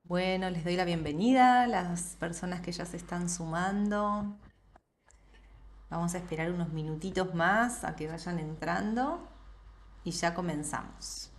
Bueno, les doy la bienvenida a las personas que ya se están sumando. Vamos a esperar unos minutitos más a que vayan entrando y ya comenzamos.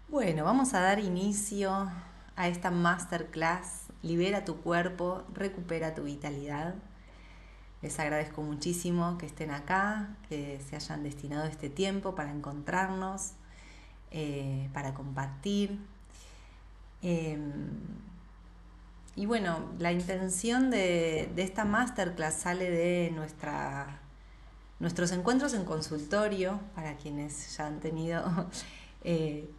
Bueno, vamos a dar inicio a esta masterclass. Libera tu cuerpo, recupera tu vitalidad. Les agradezco muchísimo que estén acá, que se hayan destinado este tiempo para encontrarnos, para compartir. Em, Y bueno, la intención de esta masterclass sale de nuestros encuentros en consultorio, para quienes ya han tenido eh,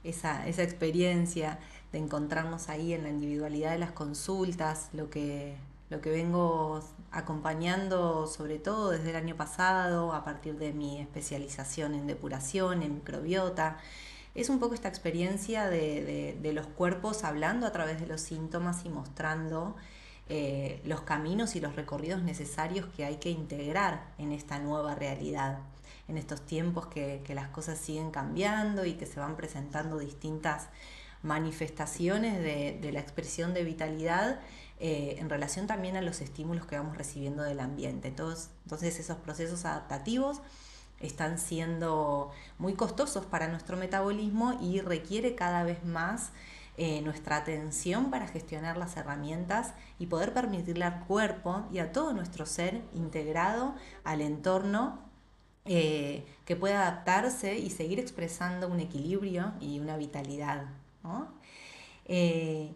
esa experiencia de encontrarnos ahí en la individualidad de las consultas, lo que vengo acompañando sobre todo desde el año pasado, a partir de mi especialización en depuración, en microbiota. Es un poco esta experiencia de los cuerpos hablando a través de los síntomas y mostrando los caminos y los recorridos necesarios que hay que integrar en esta nueva realidad, en estos tiempos que las cosas siguen cambiando y que se van presentando distintas manifestaciones de la expresión de vitalidad en relación también a los estímulos que vamos recibiendo del ambiente. Entonces esos procesos adaptativos están siendo muy costosos para nuestro metabolismo y requiere cada vez más nuestra atención para gestionar las herramientas y poder permitirle al cuerpo y a todo nuestro ser integrado al entorno que pueda adaptarse y seguir expresando un equilibrio y una vitalidad, ¿no? Eh,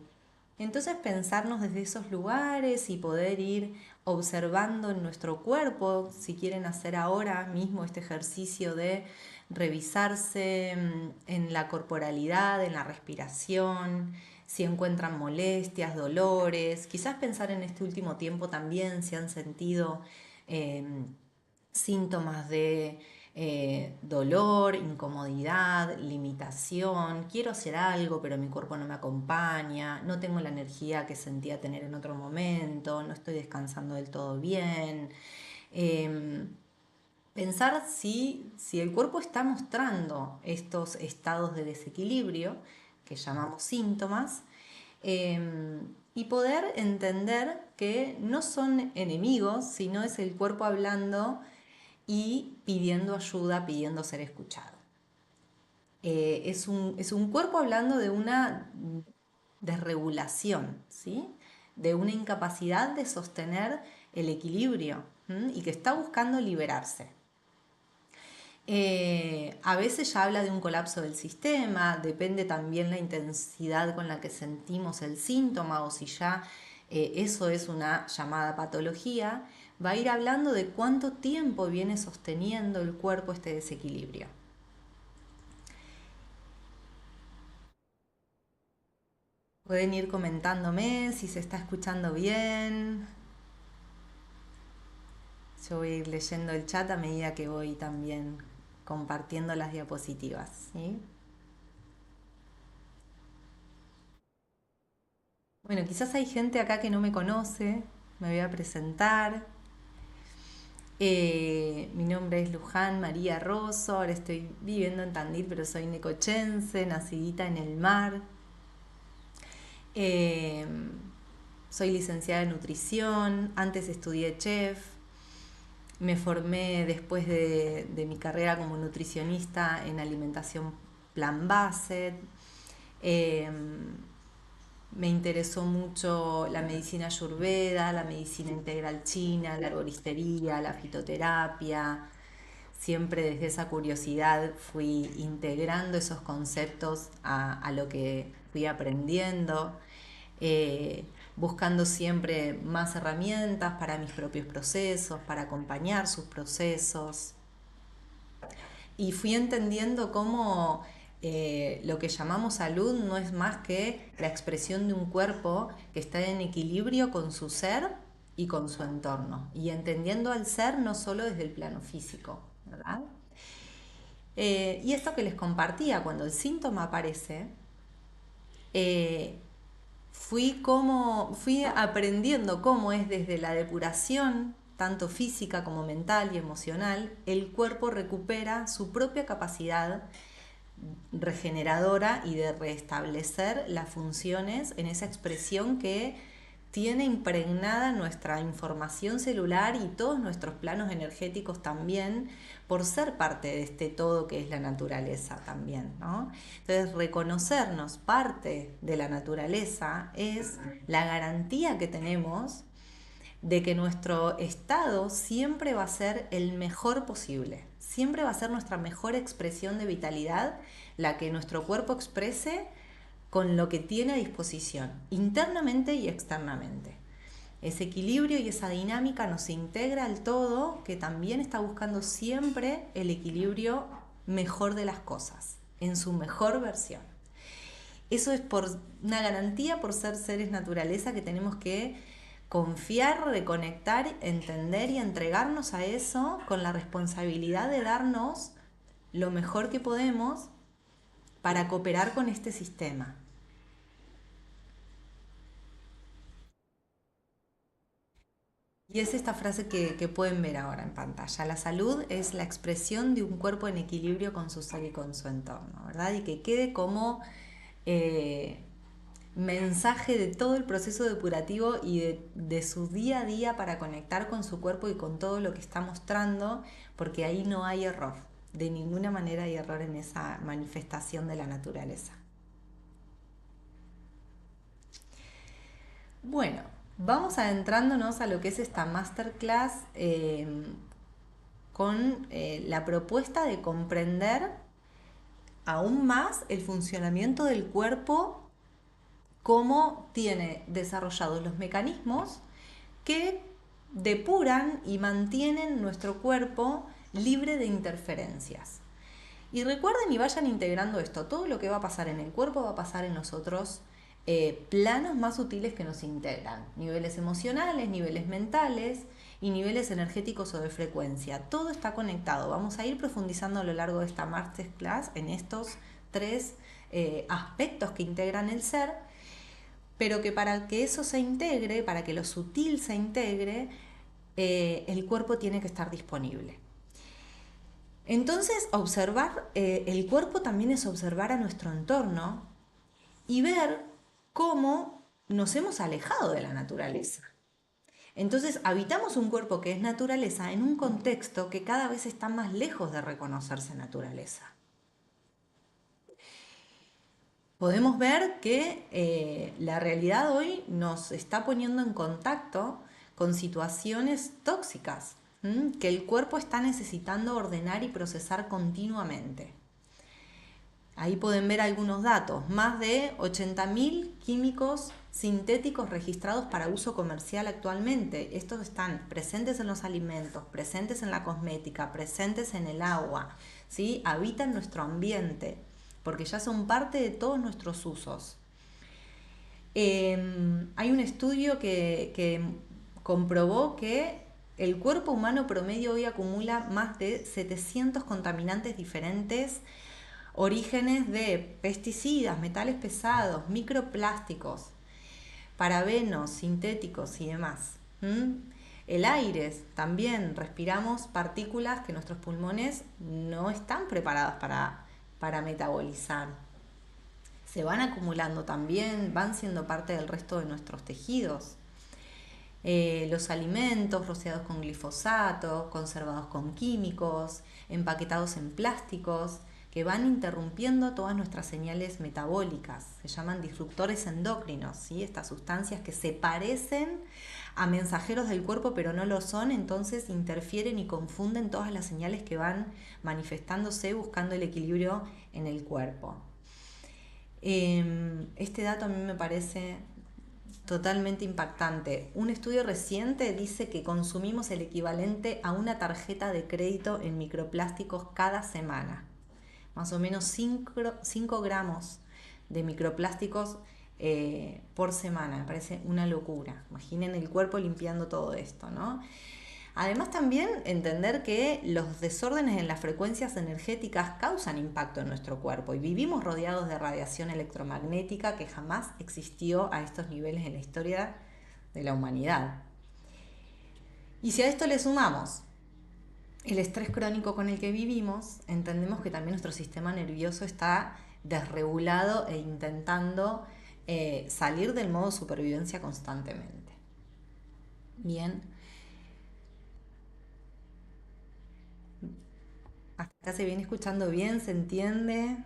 entonces pensarnos desde esos lugares y poder ir observando en nuestro cuerpo, si quieren hacer ahora mismo este ejercicio de revisarse en la corporalidad, en la respiración, si encuentran molestias, dolores, quizás pensar en este último tiempo también si han sentido eh, síntomas de dolor, incomodidad, limitación, quiero hacer algo pero mi cuerpo no me acompaña, no tengo la energía que sentía tener en otro momento, no estoy descansando del todo bien. Eh, Pensar si el cuerpo está mostrando estos estados de desequilibrio que llamamos síntomas eh, y poder entender que no son enemigos, sino es el cuerpo hablando y pidiendo ayuda, pidiendo ser escuchado. Es un cuerpo hablando de una desregulación, ¿sí? De una incapacidad de sostener el equilibrio, ¿m? Y que está buscando liberarse. A veces ya habla de un colapso del sistema, depende también la intensidad con la que sentimos el síntoma o si ya eso es una llamada patología, va a ir hablando de cuánto tiempo viene sosteniendo el cuerpo este desequilibrio. Pueden ir comentándome si se está escuchando bien. Yo voy a ir leyendo el chat a medida que voy también compartiendo las diapositivas, ¿sí? Bueno, quizás hay gente acá que no me conoce. Me voy a presentar. Mi nombre es Luján María Rosso. Ahora estoy viviendo en Tandil, pero soy necochense, nacidita en el mar. Eh, Soy licenciada en nutrición. Antes estudié chef. Me formé después de mi carrera como nutricionista en alimentación plant-based. Eh, Me interesó mucho la medicina ayurveda, la medicina integral china, la herboristería, la fitoterapia. Siempre desde esa curiosidad fui integrando esos conceptos a lo que fui aprendiendo, eh, buscando siempre más herramientas para mis propios procesos, para acompañar sus procesos. Y fui entendiendo cómo lo que llamamos salud no es más que la expresión de un cuerpo que está en equilibrio con su ser y con su entorno. Y entendiendo al ser no solo desde el plano físico, ¿verdad? Y esto que les compartía, cuando el síntoma aparece, eh, fui aprendiendo cómo es desde la depuración, tanto física como mental y emocional, el cuerpo recupera su propia capacidad regeneradora y de restablecer las funciones en esa expresión que tiene impregnada nuestra información celular y todos nuestros planos energéticos también, por ser parte de este todo que es la naturaleza también, ¿no? Entonces, reconocernos parte de la naturaleza es la garantía que tenemos de que nuestro estado siempre va a ser el mejor posible, siempre va a ser nuestra mejor expresión de vitalidad, la que nuestro cuerpo exprese con lo que tiene a disposición, internamente y externamente. Ese equilibrio y esa dinámica nos integra al todo, que también está buscando siempre el equilibrio mejor de las cosas, en su mejor versión. Eso es por una garantía por ser seres naturaleza que tenemos que confiar, reconectar, entender y entregarnos a eso con la responsabilidad de darnos lo mejor que podemos para cooperar con este sistema. Y es esta frase que pueden ver ahora en pantalla. La salud es la expresión de un cuerpo en equilibrio con su ser y con su entorno, ¿verdad? Y que quede como eh, mensaje de todo el proceso depurativo y de su día a día para conectar con su cuerpo y con todo lo que está mostrando, porque ahí no hay error. De ninguna manera hay error en esa manifestación de la naturaleza. Bueno, vamos adentrándonos a lo que es esta masterclass con la propuesta de comprender aún más el funcionamiento del cuerpo, cómo tiene desarrollados los mecanismos que depuran y mantienen nuestro cuerpo libre de interferencias. Y recuerden y vayan integrando esto, todo lo que va a pasar en el cuerpo va a pasar en los otros planos más sutiles que nos integran, niveles emocionales, niveles mentales y niveles energéticos o de frecuencia. Todo está conectado. Vamos a ir profundizando a lo largo de esta masterclass en estos tres aspectos que integran el ser, pero que para que eso se integre, para que lo sutil se integre, el cuerpo tiene que estar disponible. Entonces, observar el cuerpo también es observar a nuestro entorno y ver cómo nos hemos alejado de la naturaleza. Entonces, habitamos un cuerpo que es naturaleza en un contexto que cada vez está más lejos de reconocerse naturaleza. Podemos ver que la realidad hoy nos está poniendo en contacto con situaciones tóxicas, que el cuerpo está necesitando ordenar y procesar continuamente. Ahí pueden ver algunos datos, más de 80.000 químicos sintéticos registrados para uso comercial actualmente. Estos están presentes en los alimentos, presentes en la cosmética, presentes en el agua, ¿sí? Habitan nuestro ambiente, porque ya son parte de todos nuestros usos. Hay un estudio que comprobó que el cuerpo humano promedio hoy acumula más de 700 contaminantes diferentes, orígenes de pesticidas, metales pesados, microplásticos, parabenos, sintéticos y demás. El aire también, respiramos partículas que nuestros pulmones no están preparados para metabolizar. Se van acumulando también, van siendo parte del resto de nuestros tejidos. Los alimentos rociados con glifosato, conservados con químicos, empaquetados en plásticos, que van interrumpiendo todas nuestras señales metabólicas. Se llaman disruptores endocrinos, ¿sí? Estas sustancias que se parecen a mensajeros del cuerpo pero no lo son, entonces interfieren y confunden todas las señales que van manifestándose buscando el equilibrio en el cuerpo. Este dato a mí me parece totalmente impactante. Un estudio reciente dice que consumimos el equivalente a una tarjeta de crédito en microplásticos cada semana. Más o menos 5 gramos de microplásticos por semana. Me parece una locura. Imaginen el cuerpo limpiando todo esto, ¿no? Además también entender que los desórdenes en las frecuencias energéticas causan impacto en nuestro cuerpo y vivimos rodeados de radiación electromagnética que jamás existió a estos niveles en la historia de la humanidad. Y si a esto le sumamos el estrés crónico con el que vivimos, entendemos que también nuestro sistema nervioso está desregulado e intentando salir del modo supervivencia constantemente. Bien. Hasta acá se viene escuchando bien, ¿se entiende?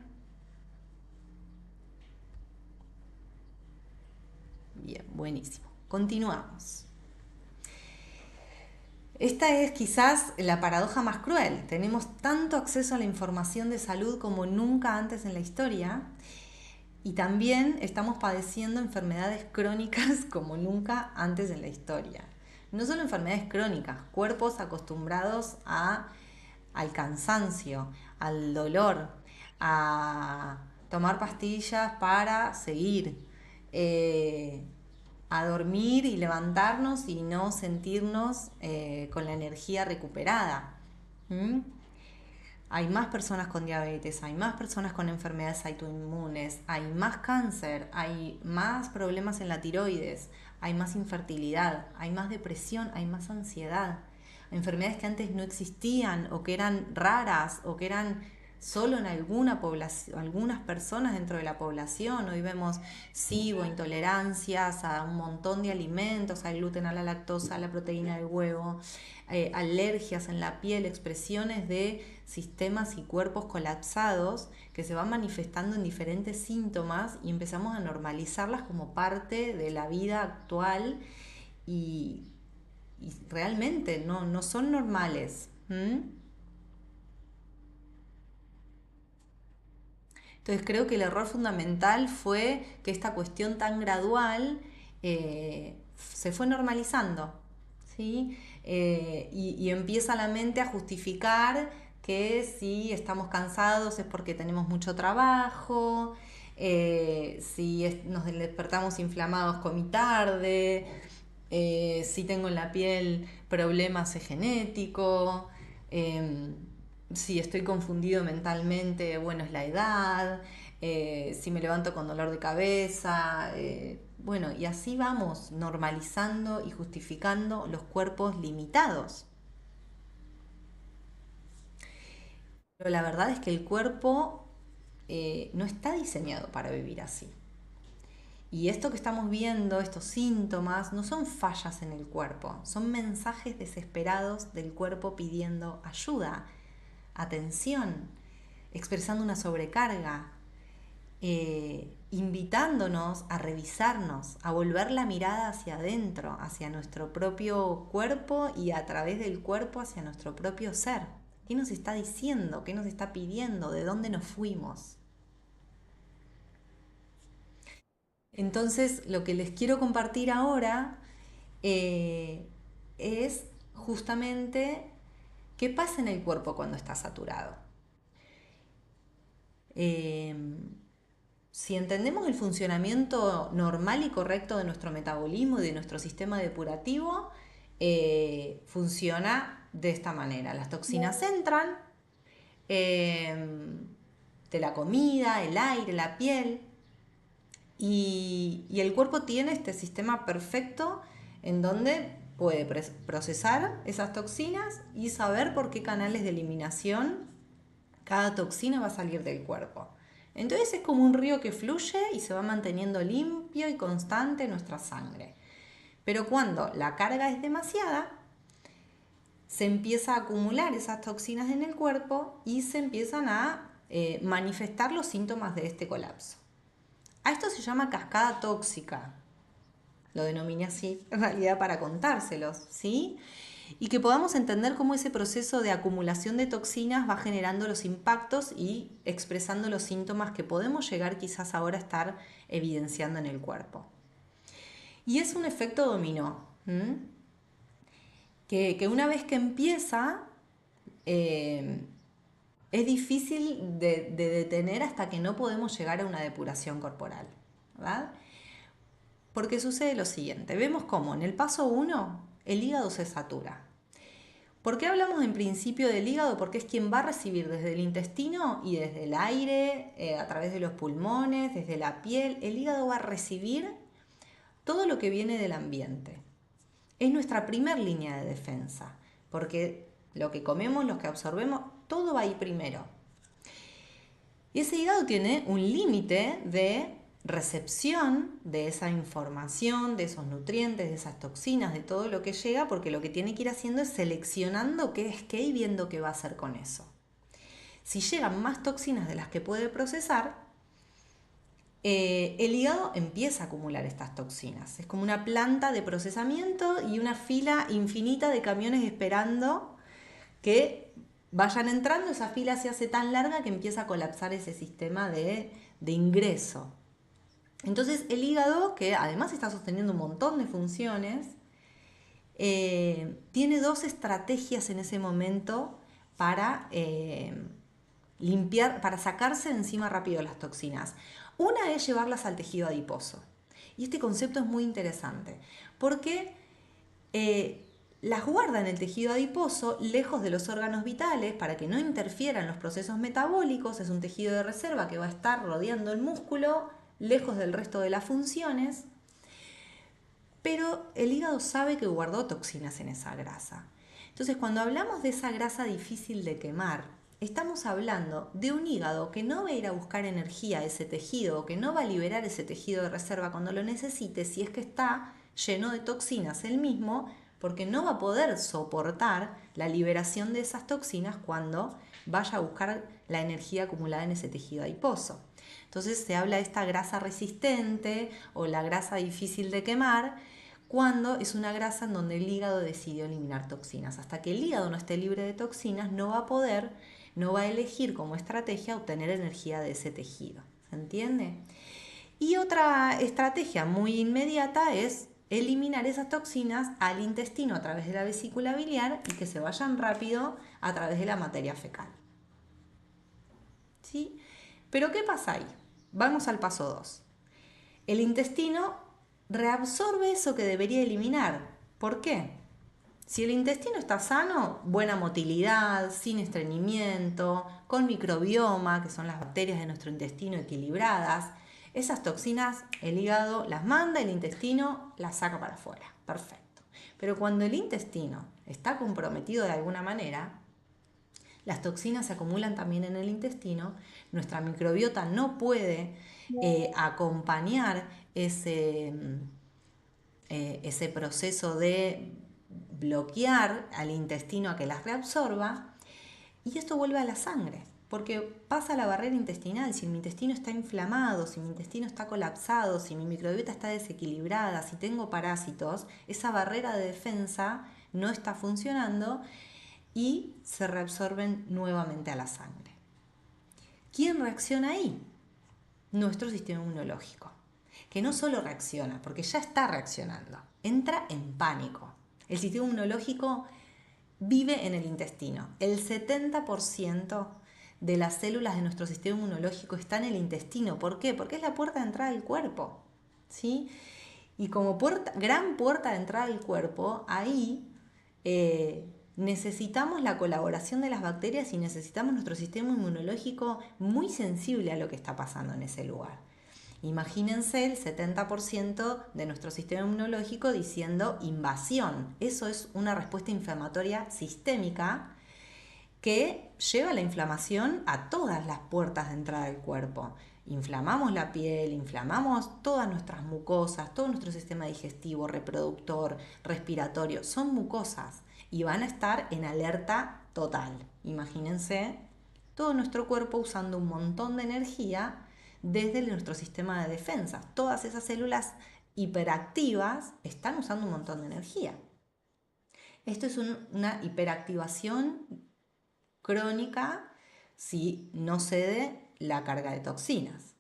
Bien, buenísimo. Continuamos. Esta es quizás la paradoja más cruel. Tenemos tanto acceso a la información de salud como nunca antes en la historia y también estamos padeciendo enfermedades crónicas como nunca antes en la historia. No solo enfermedades crónicas, cuerpos acostumbrados al cansancio, al dolor, a tomar pastillas para seguir, a dormir y levantarnos y no sentirnos con la energía recuperada. ¿Mm? Hay más personas con diabetes, hay más personas con enfermedades autoinmunes, hay más cáncer, hay más problemas en la tiroides, hay más infertilidad, hay más depresión, hay más ansiedad. Enfermedades que antes no existían o que eran raras o que eran solo en alguna población, algunas personas dentro de la población. Hoy vemos SIBO, intolerancias a un montón de alimentos, al gluten, a la lactosa, a la proteína del huevo, alergias en la piel, expresiones de sistemas y cuerpos colapsados que se van manifestando en diferentes síntomas y empezamos a normalizarlas como parte de la vida actual y, realmente no son normales. Entonces creo que el error fundamental fue que esta cuestión tan gradual se fue normalizando, ¿sí? Y empieza la mente a justificar que si estamos cansados es porque tenemos mucho trabajo, si nos despertamos inflamados comí tarde, si tengo en la piel problemas es genético, eh, si estoy confundido mentalmente, bueno, es la edad, si me levanto con dolor de cabeza, bueno, y así vamos normalizando y justificando los cuerpos limitados. Pero la verdad es que el cuerpo no está diseñado para vivir así. Y esto que estamos viendo, estos síntomas, no son fallas en el cuerpo, son mensajes desesperados del cuerpo pidiendo ayuda, atención, expresando una sobrecarga, invitándonos a revisarnos, a volver la mirada hacia adentro, hacia nuestro propio cuerpo y a través del cuerpo hacia nuestro propio ser. ¿Qué nos está diciendo? ¿Qué nos está pidiendo? ¿De dónde nos fuimos? Entonces, lo que les quiero compartir ahora eh, es justamente qué pasa en el cuerpo cuando está saturado. Eh, si entendemos el funcionamiento normal y correcto de nuestro metabolismo y de nuestro sistema depurativo, funciona de esta manera. Las toxinas entran de la comida, el aire, la piel, y el cuerpo tiene este sistema perfecto en donde puede procesar esas toxinas y saber por qué canales de eliminación cada toxina va a salir del cuerpo. Entonces es como un río que fluye y se va manteniendo limpio y constante en nuestra sangre. Pero cuando la carga es demasiada, se empieza a acumular esas toxinas en el cuerpo y se empiezan a manifestar los síntomas de este colapso. A esto se llama cascada tóxica. Lo denominé así en realidad para contárselos, ¿sí? Y que podamos entender cómo ese proceso de acumulación de toxinas va generando los impactos y expresando los síntomas que podemos llegar quizás ahora a estar evidenciando en el cuerpo. Y es un efecto dominó, que una vez que empieza, es difícil de detener hasta que no podemos llegar a una depuración corporal, ¿verdad? Porque sucede lo siguiente, vemos cómo en el paso 1 el hígado se satura. ¿Por qué hablamos en principio del hígado? Porque es quien va a recibir desde el intestino y desde el aire, a través de los pulmones, desde la piel. El hígado va a recibir todo lo que viene del ambiente. Es nuestra primer línea de defensa, porque lo que comemos, lo que absorbemos, todo va ahí primero. Y ese hígado tiene un límite de recepción de esa información, de esos nutrientes, de esas toxinas, de todo lo que llega, porque lo que tiene que ir haciendo es seleccionando qué es qué y viendo qué va a hacer con eso. Si llegan más toxinas de las que puede procesar, el hígado empieza a acumular estas toxinas. Es como una planta de procesamiento y una fila infinita de camiones esperando que vayan entrando. Esa fila se hace tan larga que empieza a colapsar ese sistema de ingreso. Entonces el hígado, que además está sosteniendo un montón de funciones, tiene dos estrategias en ese momento para limpiar, para sacarse de encima rápido las toxinas. Una es llevarlas al tejido adiposo. Y este concepto es muy interesante, porque las guarda en el tejido adiposo, lejos de los órganos vitales, para que no interfieran los procesos metabólicos. Es un tejido de reserva que va a estar rodeando el músculo, lejos del resto de las funciones. Pero el hígado sabe que guardó toxinas en esa grasa. Entonces, cuando hablamos de esa grasa difícil de quemar, estamos hablando de un hígado que no va a ir a buscar energía a ese tejido, o que no va a liberar ese tejido de reserva cuando lo necesite, si es que está lleno de toxinas él mismo, porque no va a poder soportar la liberación de esas toxinas cuando vaya a buscar la energía acumulada en ese tejido adiposo. Entonces se habla de esta grasa resistente o la grasa difícil de quemar, cuando es una grasa en donde el hígado decidió eliminar toxinas. Hasta que el hígado no esté libre de toxinas, no va a elegir como estrategia obtener energía de ese tejido. ¿Se entiende? Y otra estrategia muy inmediata es eliminar esas toxinas al intestino a través de la vesícula biliar y que se vayan rápido a través de la materia fecal. ¿Sí? Pero ¿qué pasa ahí? Vamos al paso 2. El intestino reabsorbe eso que debería eliminar. ¿Por qué? Si el intestino está sano, buena motilidad, sin estreñimiento, con microbioma, que son las bacterias de nuestro intestino equilibradas, esas toxinas el hígado las manda, el intestino las saca para afuera. Perfecto. Pero cuando el intestino está comprometido de alguna manera, las toxinas se acumulan también en el intestino, nuestra microbiota no puede acompañar ese proceso de bloquear al intestino a que las reabsorba, y esto vuelve a la sangre, porque pasa la barrera intestinal. Si mi intestino está inflamado, si mi intestino está colapsado, si mi microbiota está desequilibrada, si tengo parásitos, esa barrera de defensa no está funcionando y se reabsorben nuevamente a la sangre. ¿Quién reacciona ahí? Nuestro sistema inmunológico, que no solo reacciona, porque ya está reaccionando, entra en pánico. El sistema inmunológico vive en el intestino. El 70% de las células de nuestro sistema inmunológico está en el intestino. ¿Por qué? Porque es la puerta de entrada del cuerpo, ¿sí? Y como gran puerta de entrada del cuerpo, ahí necesitamos la colaboración de las bacterias y necesitamos nuestro sistema inmunológico muy sensible a lo que está pasando en ese lugar. Imagínense el 70% de nuestro sistema inmunológico diciendo invasión. Eso es una respuesta inflamatoria sistémica que lleva la inflamación a todas las puertas de entrada del cuerpo. Inflamamos la piel, inflamamos todas nuestras mucosas, todo nuestro sistema digestivo, reproductor, respiratorio, son mucosas y van a estar en alerta total. Imagínense todo nuestro cuerpo usando un montón de energía desde nuestro sistema de defensa. Todas esas células hiperactivas están usando un montón de energía. Esto es una hiperactivación crónica si no cede la carga de toxinas.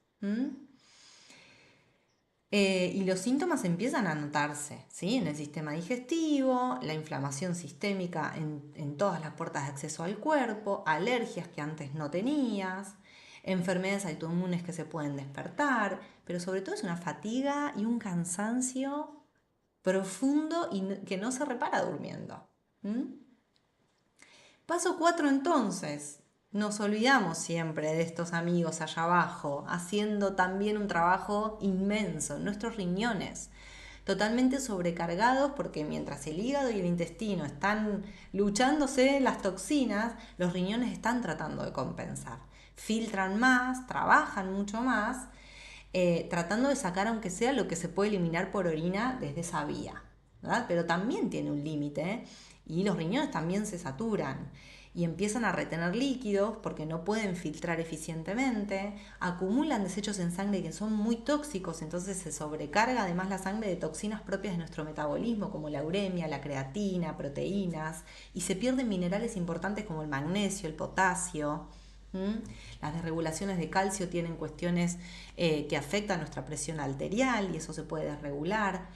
Y los síntomas empiezan a notarse, ¿sí? En el sistema digestivo, la inflamación sistémica en todas las puertas de acceso al cuerpo, alergias que antes no tenías, enfermedades autoinmunes que se pueden despertar, pero sobre todo es una fatiga y un cansancio profundo y que no se repara durmiendo. Paso 4 entonces. Nos olvidamos siempre de estos amigos allá abajo, haciendo también un trabajo inmenso en nuestros riñones, totalmente sobrecargados porque mientras el hígado y el intestino están luchándose las toxinas, los riñones están tratando de compensar. Filtran más, trabajan mucho más, tratando de sacar aunque sea lo que se puede eliminar por orina desde esa vía, ¿verdad? Pero también tiene un límite y los riñones también se saturan y empiezan a retener líquidos porque no pueden filtrar eficientemente, acumulan desechos en sangre que son muy tóxicos, entonces se sobrecarga además la sangre de toxinas propias de nuestro metabolismo como la uremia, la creatina, proteínas, y se pierden minerales importantes como el magnesio, el potasio. Las desregulaciones de calcio tienen cuestiones que afectan nuestra presión arterial y eso se puede desregular.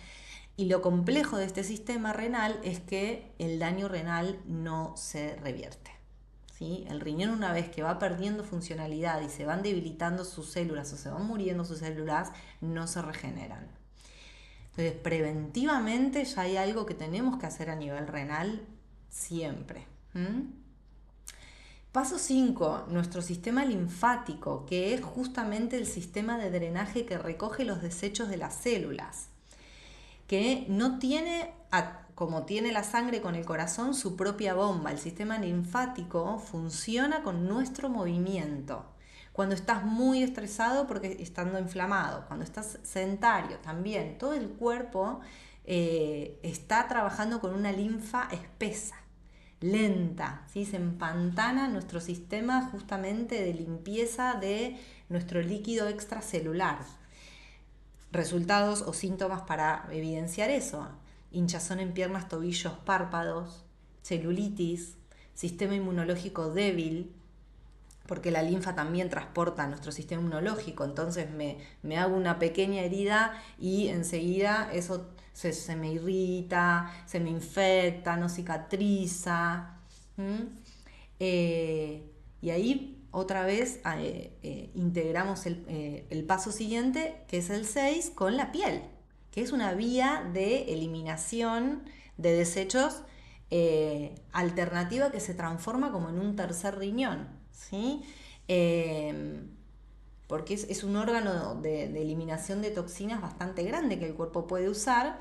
Y lo complejo de este sistema renal es que el daño renal no se revierte, ¿sí? El riñón, una vez que va perdiendo funcionalidad y se van debilitando sus células o se van muriendo sus células, no se regeneran. Entonces, preventivamente ya hay algo que tenemos que hacer a nivel renal siempre. Paso 5, nuestro sistema linfático, que es justamente el sistema de drenaje que recoge los desechos de las células, que no tiene, como tiene la sangre con el corazón, su propia bomba. El sistema linfático funciona con nuestro movimiento. Cuando estás muy estresado porque estando inflamado, cuando estás sedentario también, todo el cuerpo está trabajando con una linfa espesa, lenta, ¿sí? Se empantana nuestro sistema justamente de limpieza de nuestro líquido extracelular. Resultados o síntomas para evidenciar eso: hinchazón en piernas, tobillos, párpados, celulitis, sistema inmunológico débil, porque la linfa también transporta a nuestro sistema inmunológico, entonces me hago una pequeña herida y enseguida eso se me irrita, se me infecta, no cicatriza. Y ahí otra vez integramos el paso siguiente, que es el 6, con la piel, que es una vía de eliminación de desechos alternativa que se transforma como en un tercer riñón, ¿sí? Porque es un órgano de eliminación de toxinas bastante grande que el cuerpo puede usar,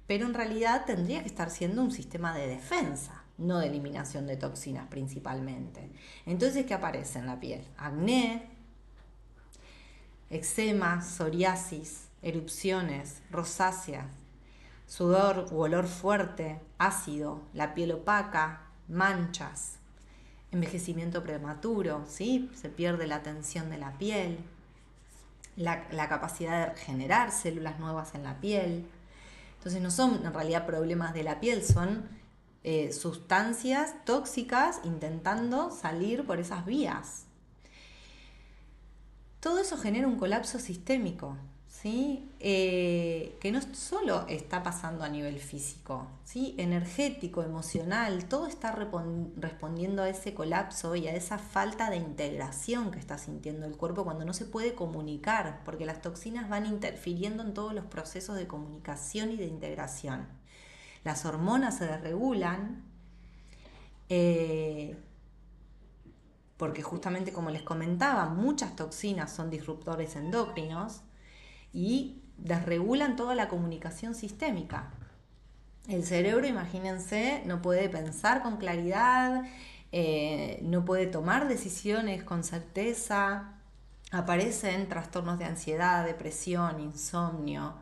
pero en realidad tendría que estar siendo un sistema de defensa, no de eliminación de toxinas principalmente. Entonces, ¿qué aparece en la piel? Acné, eczema, psoriasis, erupciones, rosáceas, sudor u olor fuerte, ácido, la piel opaca, manchas, envejecimiento prematuro, ¿sí? Se pierde la tensión de la piel, la capacidad de generar células nuevas en la piel. Entonces no son en realidad problemas de la piel, son sustancias tóxicas intentando salir por esas vías. Todo eso genera un colapso sistémico, ¿sí? Que no solo está pasando a nivel físico, ¿sí? Energético, emocional, todo está respondiendo a ese colapso y a esa falta de integración que está sintiendo el cuerpo cuando no se puede comunicar, porque las toxinas van interfiriendo en todos los procesos de comunicación y de integración. Las hormonas se desregulan, eh, porque justamente como les comentaba, muchas toxinas son disruptores endocrinos y desregulan toda la comunicación sistémica. El cerebro, imagínense, no puede pensar con claridad, no puede tomar decisiones con certeza, aparecen trastornos de ansiedad, depresión, insomnio.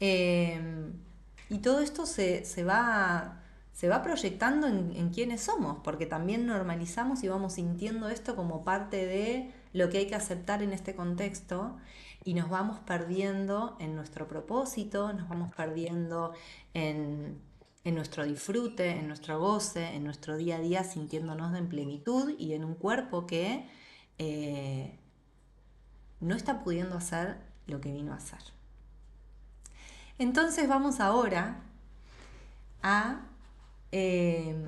Eh, y todo esto se va proyectando en quiénes somos, porque también normalizamos y vamos sintiendo esto como parte de lo que hay que aceptar en este contexto y nos vamos perdiendo en nuestro propósito, nos vamos perdiendo en nuestro disfrute, en nuestro goce, en nuestro día a día sintiéndonos en plenitud y en un cuerpo que eh, no está pudiendo hacer lo que vino a hacer. Entonces vamos ahora a eh,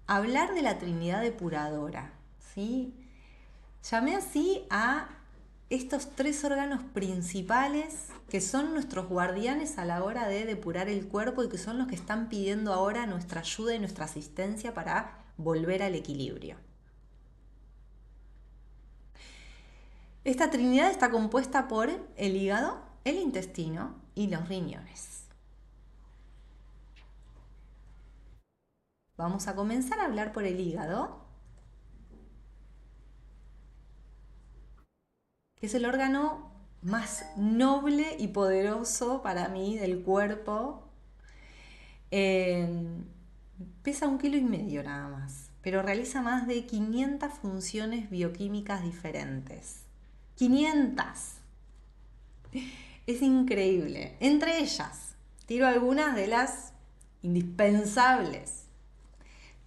hablar de la Trinidad depuradora, ¿sí? Llamé así a estos tres órganos principales que son nuestros guardianes a la hora de depurar el cuerpo y que son los que están pidiendo ahora nuestra ayuda y nuestra asistencia para volver al equilibrio. Esta Trinidad está compuesta por el hígado, el intestino y los riñones. Vamos a comenzar a hablar por el hígado, que es el órgano más noble y poderoso para mí del cuerpo. Eh, Pesa 1,5 kilos nada más, pero realiza más de 500 funciones bioquímicas diferentes. 500. Es increíble. Entre ellas, tiro algunas de las indispensables.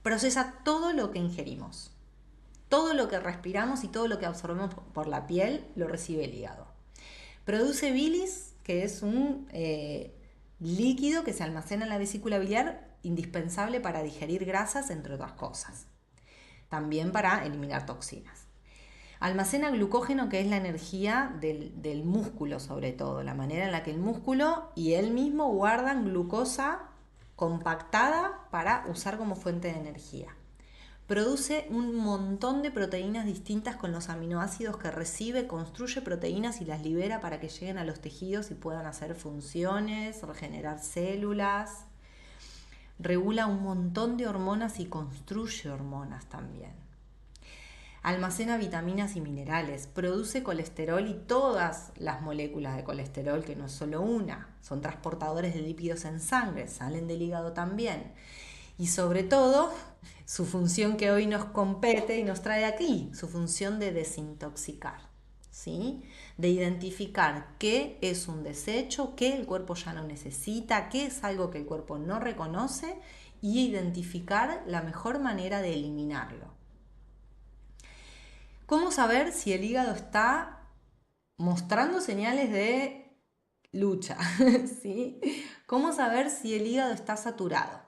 Procesa todo lo que ingerimos. Todo lo que respiramos y todo lo que absorbemos por la piel lo recibe el hígado. Produce bilis, que es un líquido que se almacena en la vesícula biliar, indispensable para digerir grasas, entre otras cosas. También para eliminar toxinas. Almacena glucógeno, que es la energía del músculo sobre todo, la manera en la que el músculo y él mismo guardan glucosa compactada para usar como fuente de energía. Produce un montón de proteínas distintas con los aminoácidos que recibe, construye proteínas y las libera para que lleguen a los tejidos y puedan hacer funciones, regenerar células. Regula un montón de hormonas y construye hormonas también. Almacena vitaminas y minerales, produce colesterol y todas las moléculas de colesterol, que no es solo una, son transportadores de lípidos en sangre, salen del hígado también. Y sobre todo, su función que hoy nos compete y nos trae aquí, su función de desintoxicar, ¿sí? De identificar qué es un desecho, qué el cuerpo ya no necesita, qué es algo que el cuerpo no reconoce y identificar la mejor manera de eliminarlo. ¿Cómo saber si el hígado está mostrando señales de lucha? ¿Sí? ¿Cómo saber si el hígado está saturado?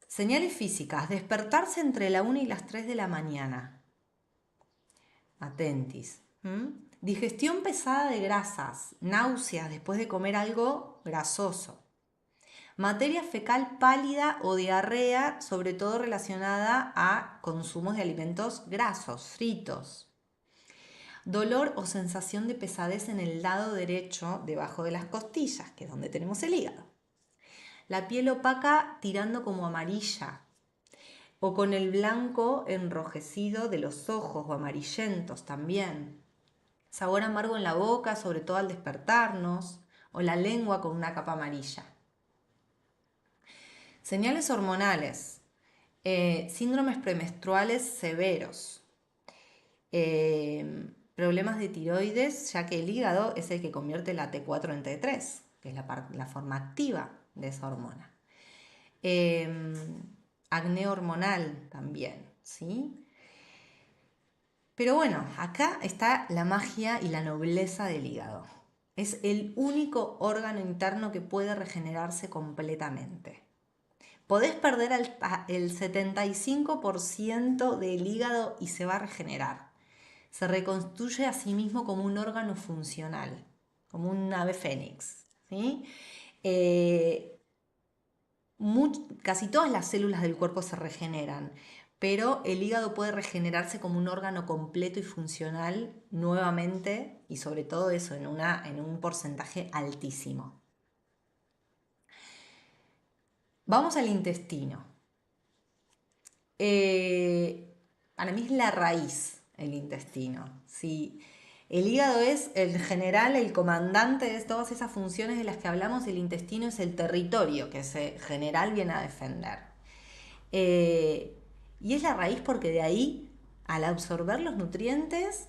Señales físicas, despertarse entre la 1 y las 3 de la mañana. Atentis. Digestión pesada de grasas, náuseas después de comer algo grasoso. Materia fecal pálida o diarrea, sobre todo relacionada a consumos de alimentos grasos, fritos. Dolor o sensación de pesadez en el lado derecho, debajo de las costillas, que es donde tenemos el hígado. La piel opaca tirando como amarilla, o con el blanco enrojecido de los ojos o amarillentos también. Sabor amargo en la boca, sobre todo al despertarnos, o la lengua con una capa amarilla. Señales hormonales. Síndromes premenstruales severos. Problemas de tiroides, ya que el hígado es el que convierte la T4 en T3, que es la forma activa de esa hormona. Acné hormonal también, ¿sí? Pero bueno, acá está la magia y la nobleza del hígado. Es el único órgano interno que puede regenerarse completamente. Podés perder el 75% del hígado y se va a regenerar. Se reconstruye a sí mismo como un órgano funcional, como un ave fénix. ¿Sí? Eh, Casi todas las células del cuerpo se regeneran, pero el hígado puede regenerarse como un órgano completo y funcional nuevamente, y sobre todo eso en un porcentaje altísimo. Vamos al intestino. Para mí es la raíz el intestino. ¿Sí? El hígado es el general, el comandante de todas esas funciones de las que hablamos, y el intestino es el territorio que ese general viene a defender. Y es la raíz porque de ahí, al absorber los nutrientes,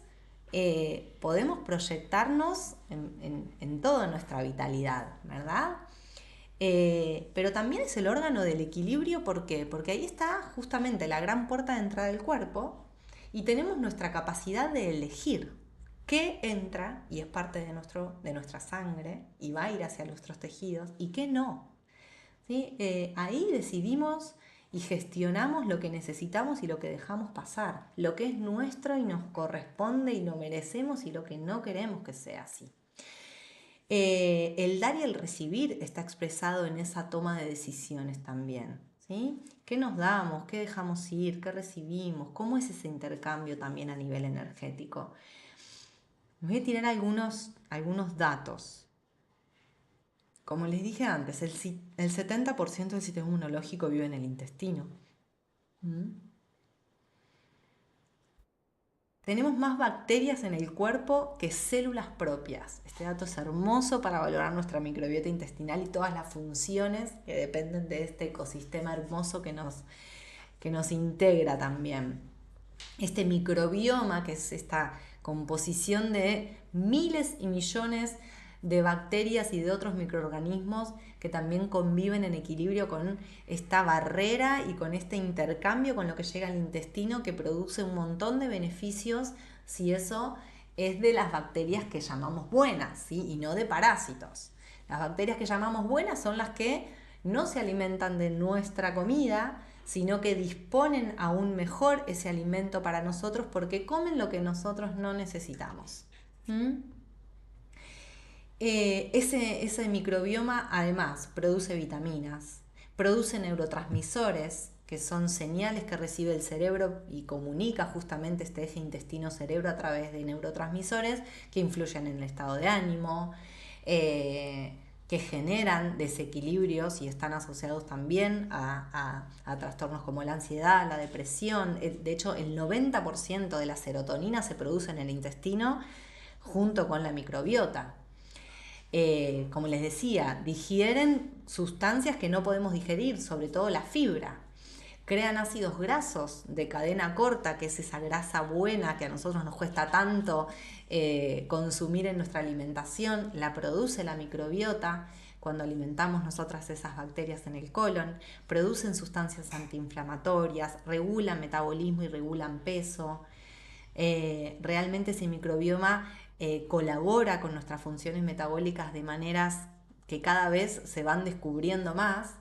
podemos proyectarnos en toda nuestra vitalidad, ¿verdad? Pero también es el órgano del equilibrio, ¿por qué? Porque ahí está justamente la gran puerta de entrada del cuerpo y tenemos nuestra capacidad de elegir qué entra y es parte de nuestra sangre y va a ir hacia nuestros tejidos y qué no. ¿Sí? Ahí decidimos y gestionamos lo que necesitamos y lo que dejamos pasar, lo que es nuestro y nos corresponde y lo merecemos y lo que no queremos que sea así. El dar y el recibir está expresado en esa toma de decisiones también. ¿Sí? ¿Qué nos damos? ¿Qué dejamos ir? ¿Qué recibimos? ¿Cómo es ese intercambio también a nivel energético? Voy a tirar algunos datos. Como les dije antes, el 70% del sistema inmunológico vive en el intestino. ¿Mm? Tenemos más bacterias en el cuerpo que células propias. Este dato es hermoso para valorar nuestra microbiota intestinal y todas las funciones que dependen de este ecosistema hermoso que nos integra también. Este microbioma, que es esta composición de miles y millones de bacterias y de otros microorganismos que también conviven en equilibrio con esta barrera y con este intercambio con lo que llega al intestino, que produce un montón de beneficios si eso es de las bacterias que llamamos buenas, ¿sí? Y no de parásitos. Las bacterias que llamamos buenas son las que no se alimentan de nuestra comida, sino que disponen aún mejor ese alimento para nosotros porque comen lo que nosotros no necesitamos. Ese microbioma además produce vitaminas, produce neurotransmisores, que son señales que recibe el cerebro y comunica justamente este eje intestino-cerebro a través de neurotransmisores que influyen en el estado de ánimo, que generan desequilibrios y están asociados también a trastornos como la ansiedad, la depresión. De hecho, el 90% de la serotonina se produce en el intestino junto con la microbiota. Como les decía, digieren sustancias que no podemos digerir, sobre todo la fibra. Crean ácidos grasos de cadena corta, que es esa grasa buena que a nosotros nos cuesta tanto consumir en nuestra alimentación. La produce la microbiota cuando alimentamos nosotras esas bacterias en el colon. Producen sustancias antiinflamatorias, regulan metabolismo y regulan peso. Realmente ese microbioma colabora con nuestras funciones metabólicas de maneras que cada vez se van descubriendo más,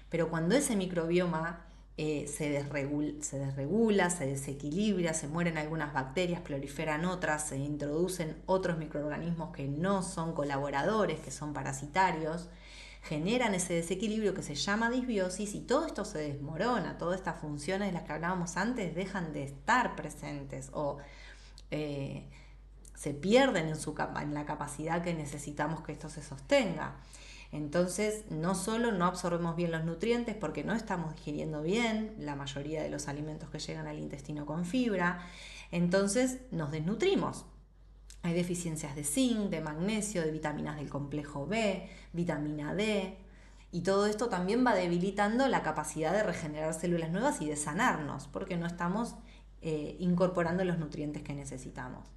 pero cuando ese microbioma se desregula, se desequilibra, se mueren algunas bacterias, proliferan otras, se introducen otros microorganismos que no son colaboradores, que son parasitarios, generan ese desequilibrio que se llama disbiosis y todo esto se desmorona, todas estas funciones de las que hablábamos antes dejan de estar presentes o se pierden en la capacidad que necesitamos que esto se sostenga. Entonces, no solo no absorbemos bien los nutrientes porque no estamos digiriendo bien la mayoría de los alimentos que llegan al intestino con fibra, entonces nos desnutrimos. Hay deficiencias de zinc, de magnesio, de vitaminas del complejo B, vitamina D, y todo esto también va debilitando la capacidad de regenerar células nuevas y de sanarnos, porque no estamos incorporando los nutrientes que necesitamos.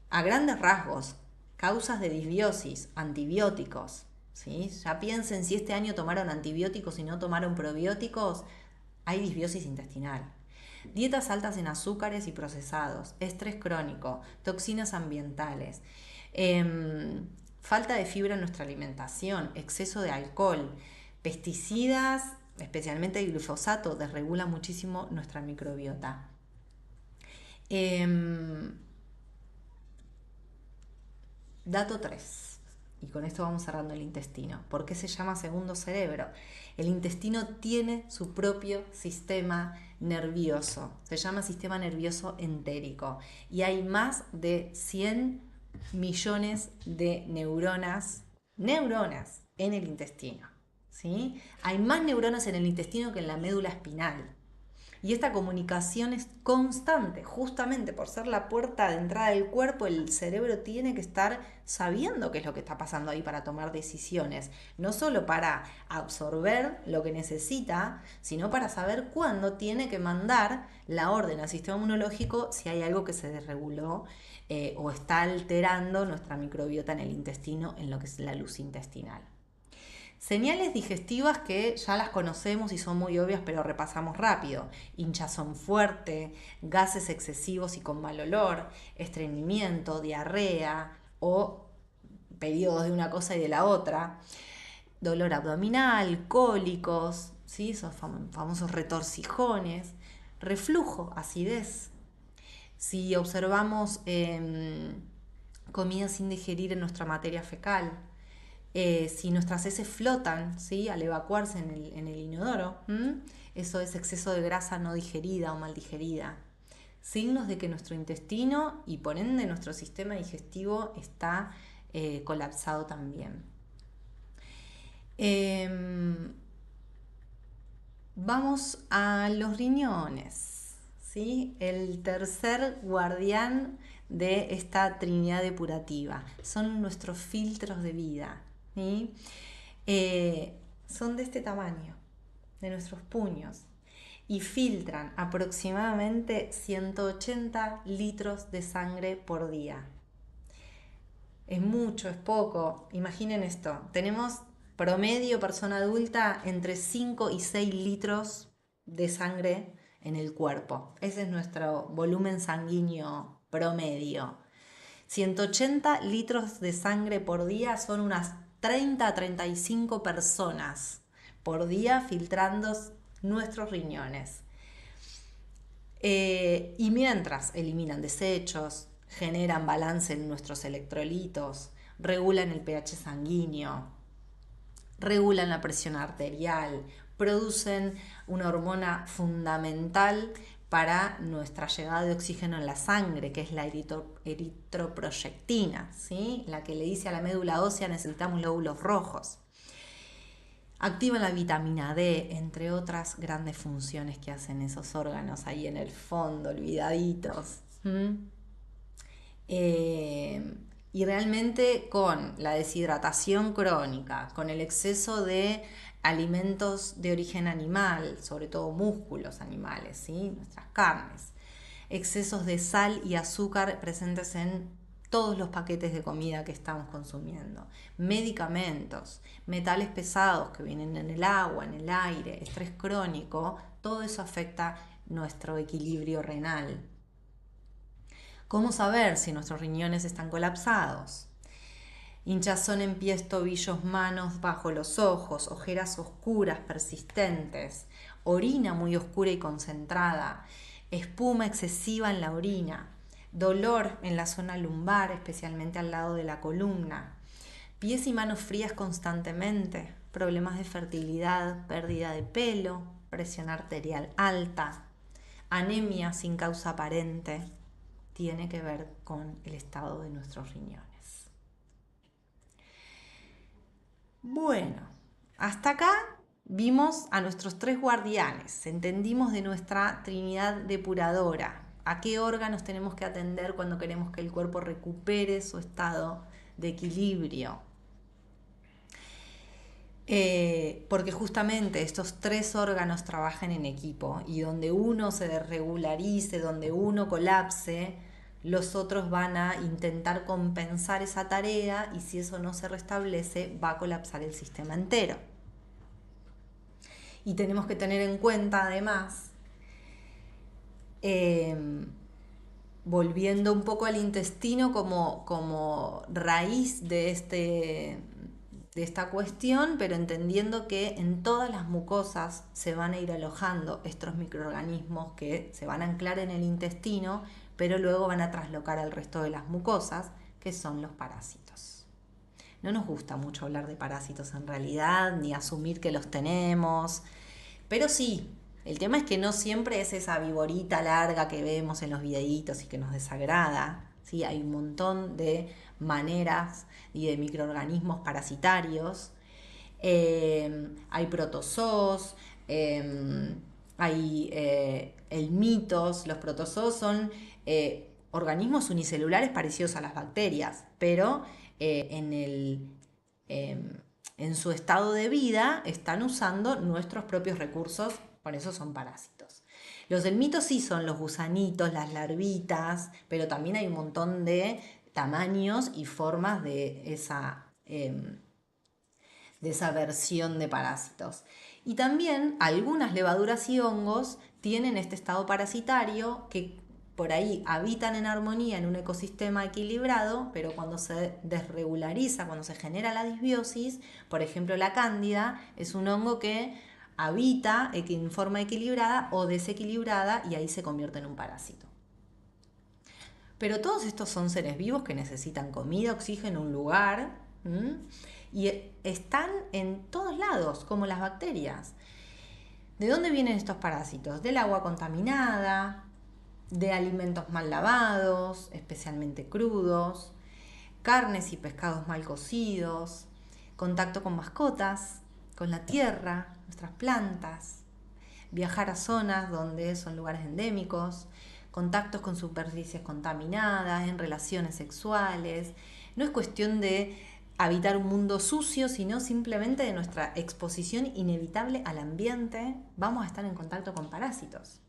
A grandes rasgos, causas de disbiosis, antibióticos. ¿Sí? Ya piensen si este año tomaron antibióticos y no tomaron probióticos, hay disbiosis intestinal. Dietas altas en azúcares y procesados, estrés crónico, toxinas ambientales, falta de fibra en nuestra alimentación, exceso de alcohol, pesticidas, especialmente el glifosato, desregula muchísimo nuestra microbiota. Dato 3, y con esto vamos cerrando el intestino. ¿Por qué se llama segundo cerebro? El intestino tiene su propio sistema nervioso, se llama sistema nervioso entérico, y hay más de 100 millones de neuronas en el intestino. ¿Sí? Hay más neuronas en el intestino que en la médula espinal. Y esta comunicación es constante, justamente por ser la puerta de entrada del cuerpo, el cerebro tiene que estar sabiendo qué es lo que está pasando ahí para tomar decisiones, no solo para absorber lo que necesita, sino para saber cuándo tiene que mandar la orden al sistema inmunológico si hay algo que se desreguló o está alterando nuestra microbiota en el intestino, en lo que es la luz intestinal. Señales digestivas que ya las conocemos y son muy obvias, pero repasamos rápido. Hinchazón fuerte, gases excesivos y con mal olor, estreñimiento, diarrea o periodos de una cosa y de la otra, dolor abdominal, cólicos, ¿sí? Esos famosos retorcijones, reflujo, acidez. Si observamos comida sin digerir en nuestra materia fecal, si nuestras heces flotan, ¿sí? Al evacuarse en el inodoro, eso es exceso de grasa no digerida o mal digerida. Signos de que nuestro intestino y por ende nuestro sistema digestivo está colapsado también. Vamos a los riñones, ¿sí? El tercer guardián de esta trinidad depurativa. Son nuestros filtros de vida. ¿Sí? Son de este tamaño, de nuestros puños, y filtran aproximadamente 180 litros de sangre por día. Es mucho, es poco. Imaginen esto, tenemos promedio persona adulta entre 5 y 6 litros de sangre en el cuerpo. Ese es nuestro volumen sanguíneo promedio. 180 litros de sangre por día son unas 30 a 35 personas por día filtrando nuestros riñones. Y mientras eliminan desechos, generan balance en nuestros electrolitos, regulan el pH sanguíneo, regulan la presión arterial, producen una hormona fundamental para nuestra llegada de oxígeno en la sangre, que es la eritroproyectina, ¿sí? La que le dice a la médula ósea necesitamos glóbulos rojos. Activan la vitamina D, entre otras grandes funciones que hacen esos órganos ahí en el fondo, olvidaditos. Y realmente con la deshidratación crónica, con el exceso de alimentos de origen animal, sobre todo músculos animales, ¿sí? Nuestras carnes, excesos de sal y azúcar presentes en todos los paquetes de comida que estamos consumiendo, medicamentos, metales pesados que vienen en el agua, en el aire, estrés crónico, todo eso afecta nuestro equilibrio renal. ¿Cómo saber si nuestros riñones están colapsados? Hinchazón en pies, tobillos, manos, bajo los ojos, ojeras oscuras persistentes, orina muy oscura y concentrada, espuma excesiva en la orina, dolor en la zona lumbar, especialmente al lado de la columna, pies y manos frías constantemente, problemas de fertilidad, pérdida de pelo, presión arterial alta, anemia sin causa aparente, tiene que ver con el estado de nuestros riñones. Bueno, hasta acá vimos a nuestros tres guardianes, entendimos de nuestra trinidad depuradora, a qué órganos tenemos que atender cuando queremos que el cuerpo recupere su estado de equilibrio. Porque justamente estos tres órganos trabajan en equipo y donde uno se desregularice, donde uno colapse, los otros van a intentar compensar esa tarea y si eso no se restablece va a colapsar el sistema entero. Y tenemos que tener en cuenta además Em, Volviendo un poco al intestino como raíz de esta cuestión, pero entendiendo que en todas las mucosas se van a ir alojando estos microorganismos que se van a anclar en el intestino, pero luego van a traslocar al resto de las mucosas, que son los parásitos. No nos gusta mucho hablar de parásitos en realidad, ni asumir que los tenemos, pero sí, el tema es que no siempre es esa viborita larga que vemos en los videitos y que nos desagrada. ¿Sí? Hay un montón de maneras y de microorganismos parasitarios. Hay protozoos, hay helmintos. Los protozoos son organismos unicelulares parecidos a las bacterias, pero en el en su estado de vida están usando nuestros propios recursos, por eso son parásitos. Los helmintos sí son los gusanitos, las larvitas, pero también hay un montón de tamaños y formas de esa versión de parásitos. Y también algunas levaduras y hongos tienen este estado parasitario que por ahí habitan en armonía en un ecosistema equilibrado, pero cuando se desregulariza, cuando se genera la disbiosis, por ejemplo la cándida, es un hongo que habita en forma equilibrada o desequilibrada y ahí se convierte en un parásito. Pero todos estos son seres vivos que necesitan comida, oxígeno, un lugar, y están en todos lados, como las bacterias. ¿De dónde vienen estos parásitos? Del agua contaminada, de alimentos mal lavados, especialmente crudos, carnes y pescados mal cocidos, contacto con mascotas, con la tierra, nuestras plantas, viajar a zonas donde son lugares endémicos, contactos con superficies contaminadas, en relaciones sexuales. No es cuestión de habitar un mundo sucio, sino simplemente de nuestra exposición inevitable al ambiente, vamos a estar en contacto con parásitos.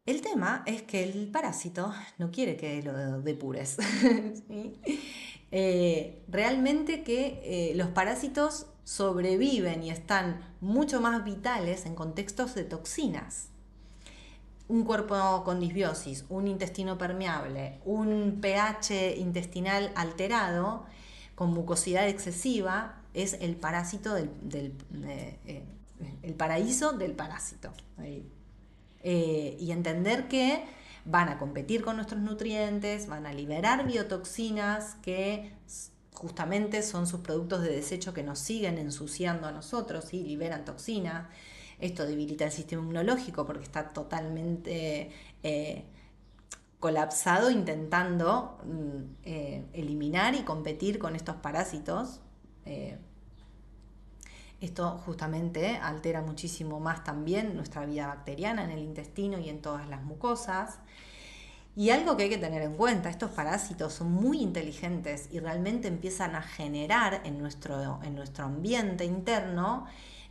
El tema es que el parásito no quiere que lo depures. ¿Sí? Realmente que los parásitos sobreviven y están mucho más vitales en contextos de toxinas. Un cuerpo con disbiosis, un intestino permeable, un pH intestinal alterado, con mucosidad excesiva, es el parásito el paraíso del parásito. Y entender que van a competir con nuestros nutrientes, van a liberar biotoxinas que justamente son sus productos de desecho que nos siguen ensuciando a nosotros y liberan toxinas. Esto debilita el sistema inmunológico porque está totalmente colapsado intentando eliminar y competir con estos parásitos. Esto justamente altera muchísimo más también nuestra vida bacteriana en el intestino y en todas las mucosas. Y algo que hay que tener en cuenta, estos parásitos son muy inteligentes y realmente empiezan a generar en nuestro ambiente interno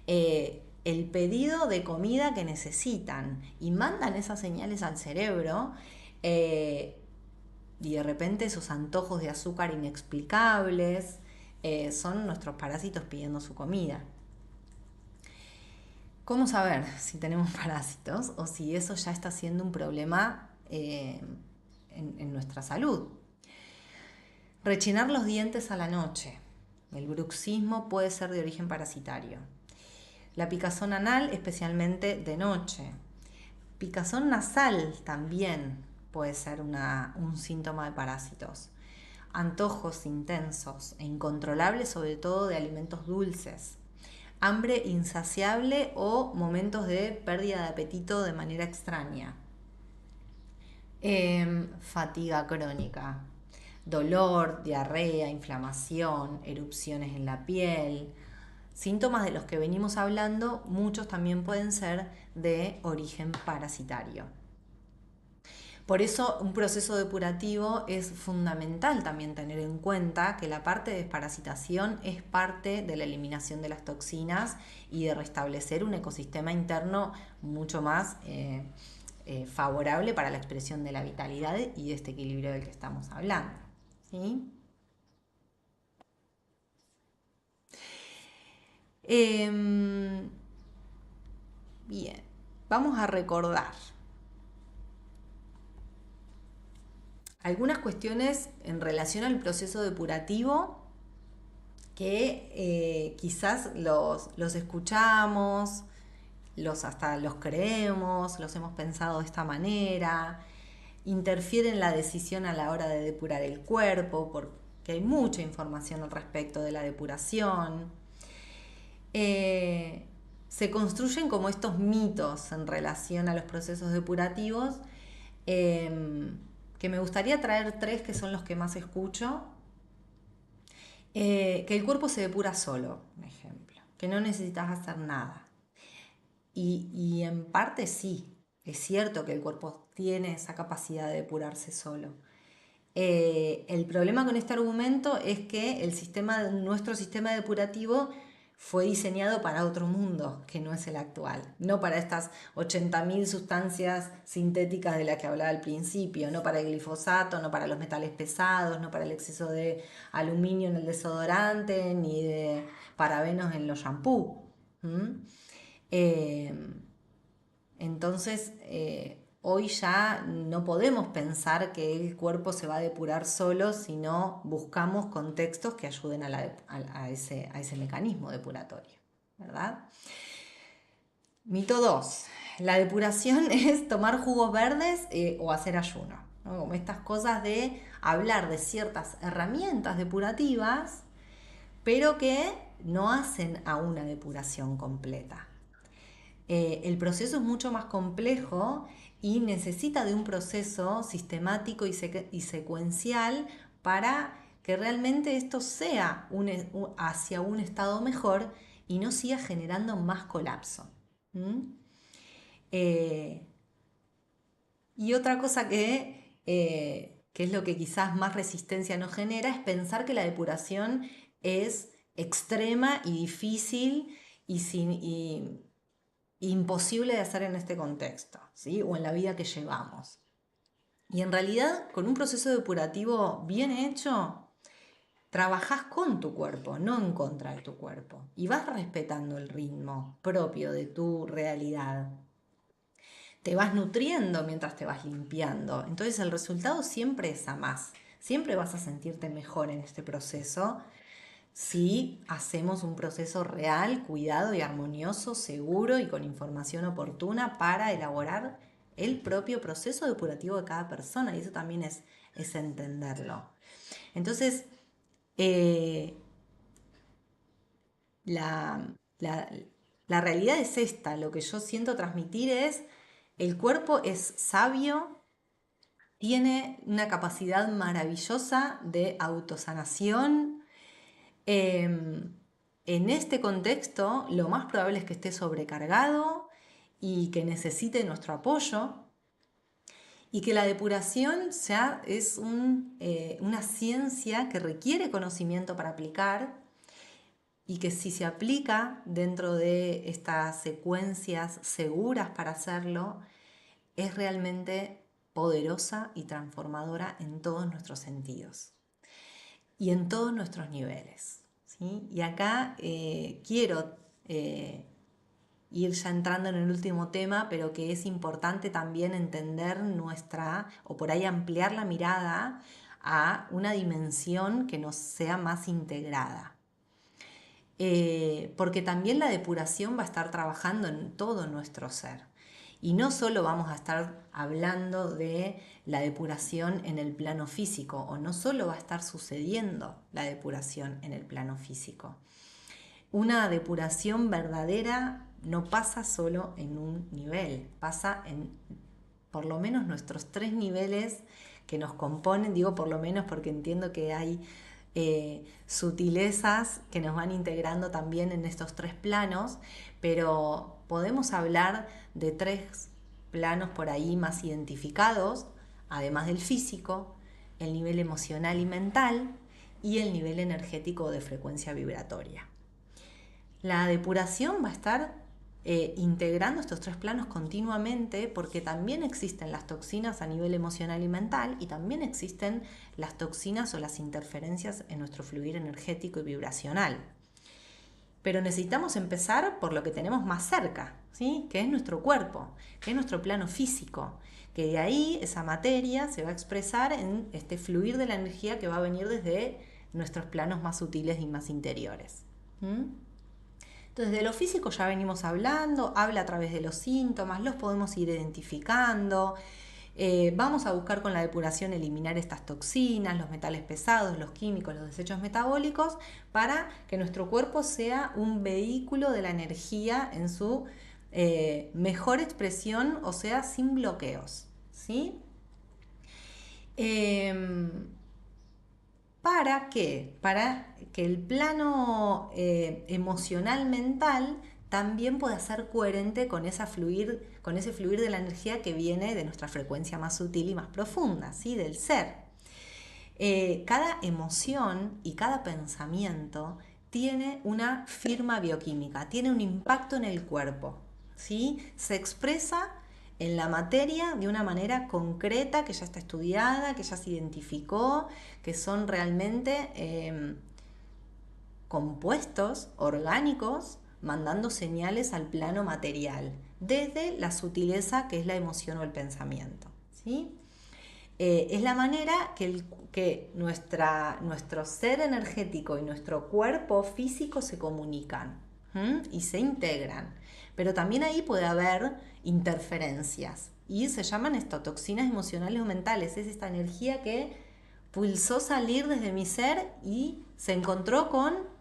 el pedido de comida que necesitan y mandan esas señales al cerebro y de repente esos antojos de azúcar inexplicables son nuestros parásitos pidiendo su comida. ¿Cómo saber si tenemos parásitos o si eso ya está siendo un problema en nuestra salud? Rechinar los dientes a la noche. El bruxismo puede ser de origen parasitario. La picazón anal, especialmente de noche. Picazón nasal también puede ser un síntoma de parásitos. Antojos intensos e incontrolables, sobre todo de alimentos dulces. Hambre insaciable o momentos de pérdida de apetito de manera extraña. Fatiga crónica, dolor, diarrea, inflamación, erupciones en la piel. Síntomas de los que venimos hablando, muchos también pueden ser de origen parasitario. Por eso un proceso depurativo es fundamental también tener en cuenta que la parte de desparasitación es parte de la eliminación de las toxinas y de restablecer un ecosistema interno mucho más favorable para la expresión de la vitalidad y de este equilibrio del que estamos hablando. ¿Sí? Bien. vamos a recordar algunas cuestiones en relación al proceso depurativo que quizás los escuchamos, hasta los creemos, los hemos pensado de esta manera, interfieren en la decisión a la hora de depurar el cuerpo, porque hay mucha información al respecto de la depuración. Se construyen como estos mitos en relación a los procesos depurativos, que me gustaría traer tres que son los que más escucho. Que el cuerpo se depura solo, por ejemplo, que no necesitas hacer nada. Y en parte sí, es cierto que el cuerpo tiene esa capacidad de depurarse solo. El problema con este argumento es que nuestro sistema depurativo fue diseñado para otro mundo, que no es el actual. No para estas 80.000 sustancias sintéticas de las que hablaba al principio, no para el glifosato, no para los metales pesados, no para el exceso de aluminio en el desodorante, ni de parabenos en los shampoos. Entonces, hoy ya no podemos pensar que el cuerpo se va a depurar solo, sino buscamos contextos que ayuden a ese mecanismo depuratorio, ¿verdad? Mito 2. La depuración es tomar jugos verdes o hacer ayuno, ¿no? Como estas cosas de hablar de ciertas herramientas depurativas, pero que no hacen a una depuración completa. El proceso es mucho más complejo y necesita de un proceso sistemático y secuencial para que realmente esto sea hacia un estado mejor y no siga generando más colapso. Y otra cosa que es lo que quizás más resistencia nos genera, es pensar que la depuración es extrema y difícil y imposible de hacer en este contexto, ¿sí? O en la vida que llevamos. Y en realidad, con un proceso depurativo bien hecho, trabajás con tu cuerpo, no en contra de tu cuerpo. Y vas respetando el ritmo propio de tu realidad. Te vas nutriendo mientras te vas limpiando. Entonces el resultado siempre es a más. Siempre vas a sentirte mejor en este proceso si hacemos un proceso real, cuidado y armonioso, seguro y con información oportuna para elaborar el propio proceso depurativo de cada persona. Y eso también es entenderlo. Entonces, la realidad es esta. Lo que yo siento transmitir es: el cuerpo es sabio, tiene una capacidad maravillosa de autosanación. En este contexto, lo más probable es que esté sobrecargado y que necesite nuestro apoyo, y que la depuración es una ciencia que requiere conocimiento para aplicar, y que si se aplica dentro de estas secuencias seguras para hacerlo, es realmente poderosa y transformadora en todos nuestros sentidos y en todos nuestros niveles, ¿sí? Y acá quiero ir ya entrando en el último tema, pero que es importante también entender o por ahí ampliar la mirada a una dimensión que nos sea más integrada. Porque también la depuración va a estar trabajando en todo nuestro ser. Y no solo vamos a estar hablando de la depuración en el plano físico, o no solo va a estar sucediendo la depuración en el plano físico. Una depuración verdadera no pasa solo en un nivel, pasa en por lo menos nuestros 3 niveles que nos componen. Digo por lo menos porque entiendo que hay sutilezas que nos van integrando también en estos 3 planos, pero podemos hablar de 3 planos por ahí más identificados, además del físico: el nivel emocional y mental y el nivel energético de frecuencia vibratoria. La depuración va a estar integrando estos 3 planos continuamente, porque también existen las toxinas a nivel emocional y mental, y también existen las toxinas o las interferencias en nuestro fluir energético y vibracional. Pero necesitamos empezar por lo que tenemos más cerca, ¿sí? Que es nuestro cuerpo, que es nuestro plano físico, que de ahí esa materia se va a expresar en este fluir de la energía que va a venir desde nuestros planos más sutiles y más interiores. ¿Mm? Entonces, de lo físico ya venimos hablando, habla a través de los síntomas, los podemos ir identificando. Vamos a buscar con la depuración eliminar estas toxinas, los metales pesados, los químicos, los desechos metabólicos, para que nuestro cuerpo sea un vehículo de la energía en su mejor expresión, o sea, sin bloqueos. ¿Sí? ¿Para qué? Para que el plano emocional mental también pueda ser coherente con, con ese fluir de la energía que viene de nuestra frecuencia más sutil y más profunda, ¿sí? Del ser. Cada emoción y cada pensamiento tiene una firma bioquímica, tiene un impacto en el cuerpo, ¿sí? Se expresa en la materia de una manera concreta que ya está estudiada, que ya se identificó, que son realmente compuestos orgánicos mandando señales al plano material, desde la sutileza que es la emoción o el pensamiento, ¿sí? Es la manera que nuestro ser energético y nuestro cuerpo físico se comunican, ¿m? Y se integran. Pero también ahí puede haber interferencias y se llaman esto toxinas emocionales o mentales. Es esta energía que pulsó salir desde mi ser y se encontró con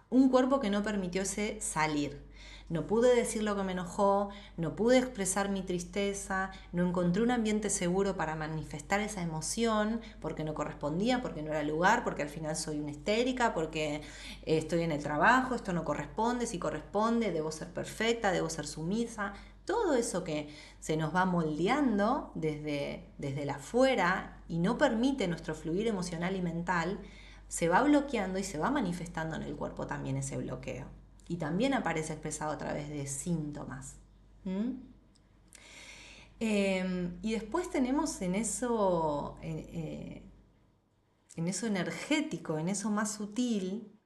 un cuerpo que no permitió ese salir. No pude decir lo que me enojó, no pude expresar mi tristeza, no encontré un ambiente seguro para manifestar esa emoción porque no correspondía, porque no era el lugar, porque al final soy una histérica, porque estoy en el trabajo, esto no corresponde, si corresponde, debo ser perfecta, debo ser sumisa. Todo eso que se nos va moldeando desde el afuera y no permite nuestro fluir emocional y mental, se va bloqueando y se va manifestando en el cuerpo también ese bloqueo. Y también aparece expresado a través de síntomas. ¿Mm? Y después tenemos en eso energético, en eso más sutil,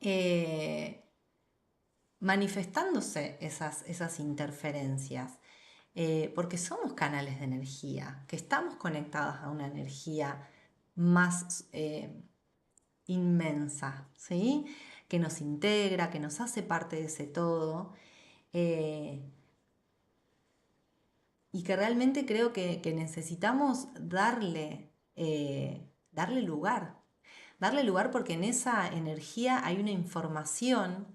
eh, manifestándose esas interferencias. Porque somos canales de energía, que estamos conectados a una energía más inmensa, ¿sí? Que nos integra, que nos hace parte de ese todo. eh, y que realmente creo que necesitamos darle lugar. Darle lugar porque en esa energía hay una información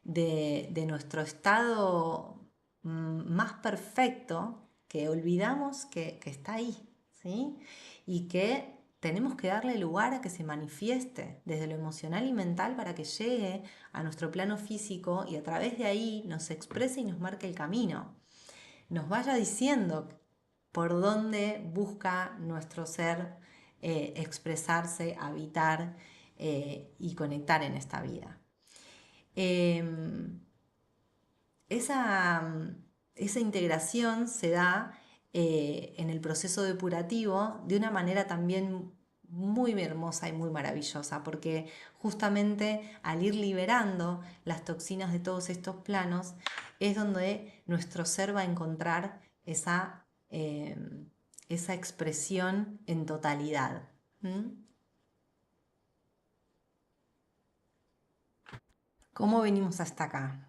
de nuestro estado más perfecto que olvidamos que está ahí, ¿sí? Y que tenemos que darle lugar a que se manifieste desde lo emocional y mental para que llegue a nuestro plano físico y a través de ahí nos exprese y nos marque el camino, nos vaya diciendo por dónde busca nuestro ser expresarse, habitar y conectar en esta vida. Eh, esa, esa integración se da en el proceso depurativo de una manera también muy hermosa y muy maravillosa, porque justamente al ir liberando las toxinas de todos estos planos es donde nuestro ser va a encontrar esa expresión en totalidad. ¿Mm? ¿Cómo venimos hasta acá?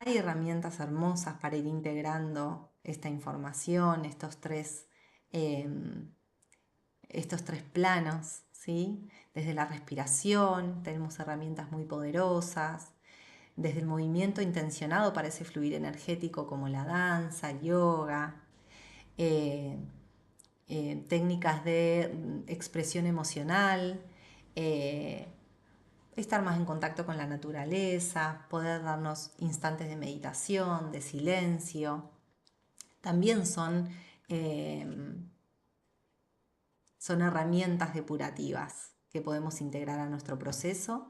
Hay herramientas hermosas para ir integrando esta información, em, estos tres planos, ¿sí? Desde la respiración tenemos herramientas muy poderosas, desde el movimiento intencionado para ese fluir energético como la danza, el yoga, eh, técnicas de expresión emocional, eh, estar más en contacto con la naturaleza, poder darnos instantes de meditación, de silencio. También eh, son herramientas depurativas que podemos integrar a nuestro proceso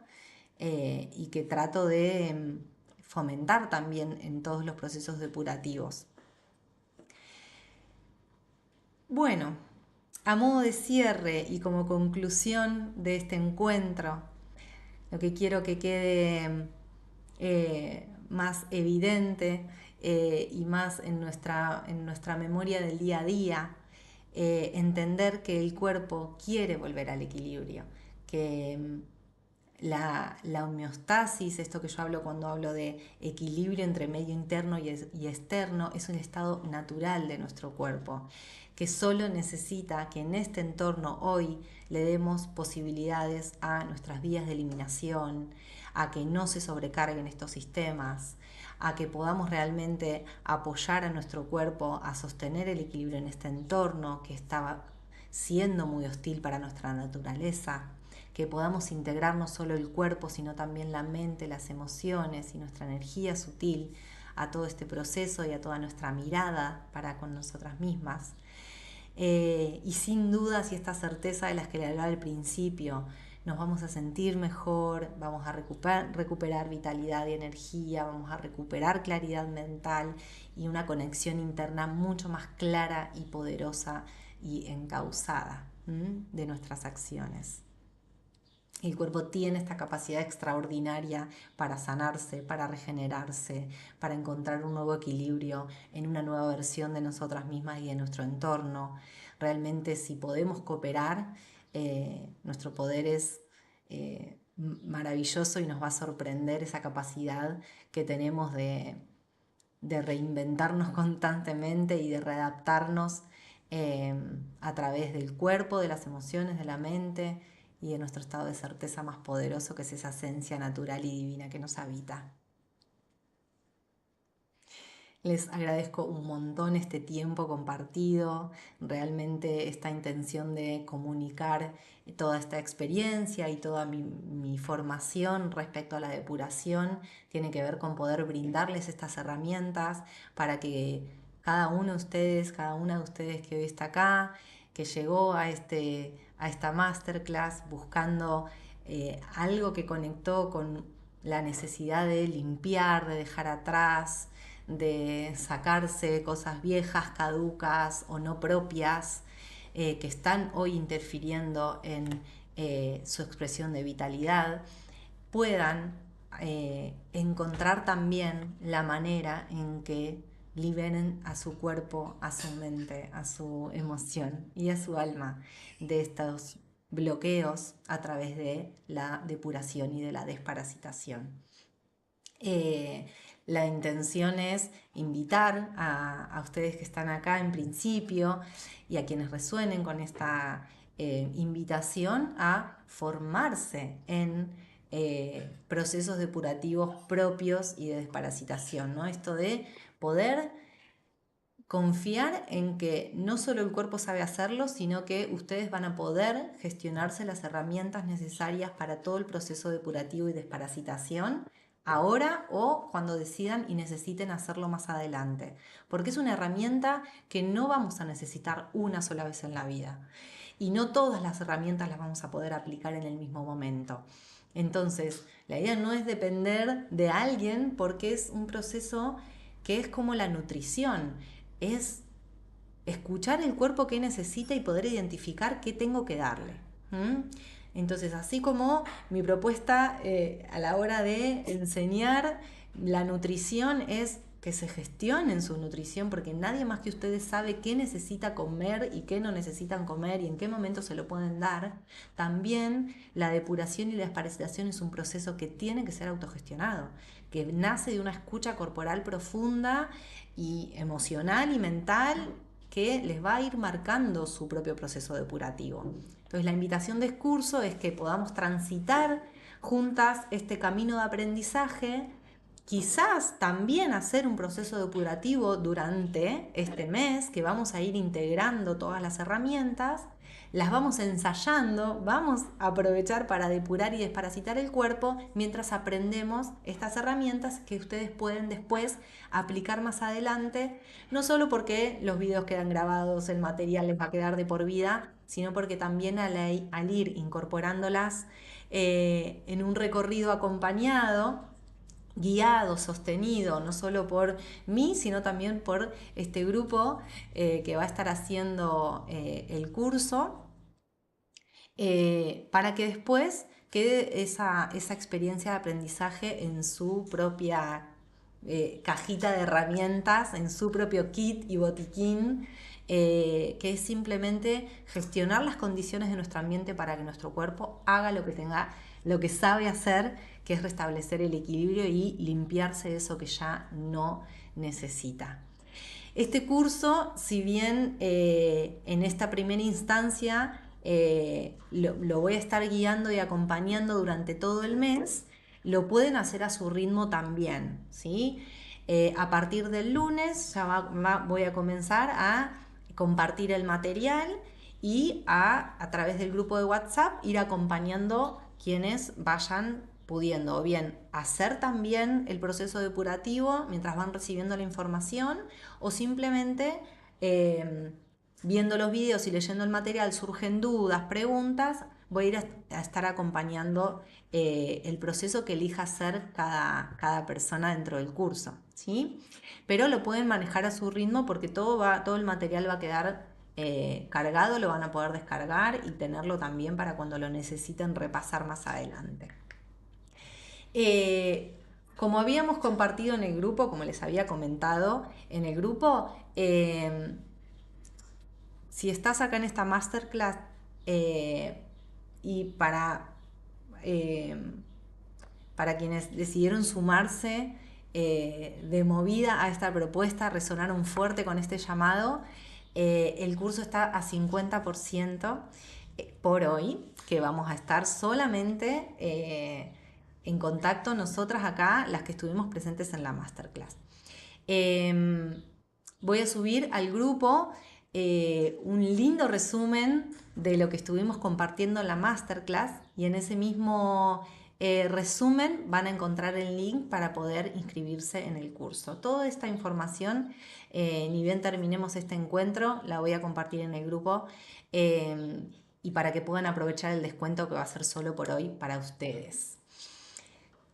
y que trato de fomentar también en todos los procesos depurativos. Bueno, A modo de cierre y como conclusión de este encuentro, lo que quiero que quede más evidente y más en nuestra memoria del día a día, entender que el cuerpo quiere volver al equilibrio, que la homeostasis, esto que yo hablo cuando hablo de equilibrio entre medio interno y externo, es un estado natural de nuestro cuerpo, que solo necesita que en este entorno hoy le demos posibilidades a nuestras vías de eliminación, a que no se sobrecarguen estos sistemas, a que podamos realmente apoyar a nuestro cuerpo a sostener el equilibrio en este entorno que estaba siendo muy hostil para nuestra naturaleza, que podamos integrar no solo el cuerpo, sino también la mente, las emociones y nuestra energía sutil a todo este proceso y a toda nuestra mirada para con nosotras mismas. Y sin dudas y esta certeza de las que le hablaba al principio, nos vamos a sentir mejor, vamos a recuperar vitalidad y energía, vamos a recuperar claridad mental y una conexión interna mucho más clara y poderosa y encauzada de nuestras acciones. El cuerpo tiene esta capacidad extraordinaria para sanarse, para regenerarse, para encontrar un nuevo equilibrio en una nueva versión de nosotras mismas y de nuestro entorno. Realmente si podemos cooperar, nuestro poder es maravilloso y nos va a sorprender esa capacidad que tenemos de reinventarnos constantemente y de readaptarnos a través del cuerpo, de las emociones, de la mente y de nuestro estado de certeza más poderoso, que es esa esencia natural y divina que nos habita. Les agradezco un montón este tiempo compartido, realmente esta intención de comunicar toda esta experiencia y toda mi formación respecto a la depuración tiene que ver con poder brindarles estas herramientas para que cada uno de ustedes, cada una de ustedes que hoy está acá, que llegó a esta masterclass buscando algo que conectó con la necesidad de limpiar, de dejar atrás, de sacarse cosas viejas, caducas o no propias que están hoy interfiriendo en su expresión de vitalidad, puedan encontrar también la manera en que liberen a su cuerpo, a su mente, a su emoción y a su alma de estos bloqueos a través de la depuración y de la desparasitación. La intención es invitar a ustedes que están acá en principio y a quienes resuenen con esta invitación a formarse en procesos depurativos propios y de desparasitación, ¿no? Esto de poder confiar en que no solo el cuerpo sabe hacerlo, sino que ustedes van a poder gestionarse las herramientas necesarias para todo el proceso depurativo y desparasitación ahora o cuando decidan y necesiten hacerlo más adelante, porque es una herramienta que no vamos a necesitar una sola vez en la vida y no todas las herramientas las vamos a poder aplicar en el mismo momento. Entonces, la idea no es depender de alguien porque es un proceso que es como la nutrición, es escuchar el cuerpo que necesita y poder identificar qué tengo que darle. Entonces, así como mi propuesta a la hora de enseñar la nutrición es que se gestionen su nutrición, porque nadie más que ustedes sabe qué necesita comer y qué no necesitan comer y en qué momento se lo pueden dar. También la depuración y la desparasitación es un proceso que tiene que ser autogestionado, que nace de una escucha corporal profunda y emocional y mental que les va a ir marcando su propio proceso depurativo. Entonces la invitación del curso es que podamos transitar juntas este camino de aprendizaje, quizás también hacer un proceso depurativo durante este mes, que vamos a ir integrando todas las herramientas, las vamos ensayando, vamos a aprovechar para depurar y desparasitar el cuerpo mientras aprendemos estas herramientas que ustedes pueden después aplicar más adelante, no solo porque los videos quedan grabados, el material les va a quedar de por vida, sino porque también al ir incorporándolas en un recorrido acompañado guiado, sostenido, no solo por mí, sino también por este grupo que va a estar haciendo el curso, para que después quede esa experiencia de aprendizaje en su propia cajita de herramientas, en su propio kit y botiquín, que es simplemente gestionar las condiciones de nuestro ambiente para que nuestro cuerpo haga lo que sabe hacer, que es restablecer el equilibrio y limpiarse de eso que ya no necesita. Este curso, si bien en esta primera instancia lo voy a estar guiando y acompañando durante todo el mes, lo pueden hacer a su ritmo también, ¿sí? A partir del lunes ya voy a comenzar a compartir el material y a través del grupo de WhatsApp ir acompañando quienes vayan pudiendo o bien hacer también el proceso depurativo mientras van recibiendo la información o simplemente viendo los videos y leyendo el material surgen dudas, preguntas, voy a ir a estar acompañando el proceso que elija hacer cada persona dentro del curso, ¿sí? Pero lo pueden manejar a su ritmo porque todo el material va a quedar cargado, lo van a poder descargar y tenerlo también para cuando lo necesiten repasar más adelante. Como habíamos compartido en el grupo, como les había comentado en el grupo, si estás acá en esta masterclass y eh, para quienes decidieron sumarse de movida a esta propuesta, resonaron fuerte con este llamado, el curso está a 50% por hoy, que vamos a estar solamente en contacto nosotras acá, las que estuvimos presentes en la masterclass. Voy a subir al grupo un lindo resumen de lo que estuvimos compartiendo en la masterclass y en ese mismo resumen van a encontrar el link para poder inscribirse en el curso. Toda esta información, ni bien terminemos este encuentro, la voy a compartir en el grupo y para que puedan aprovechar el descuento que va a ser solo por hoy para ustedes.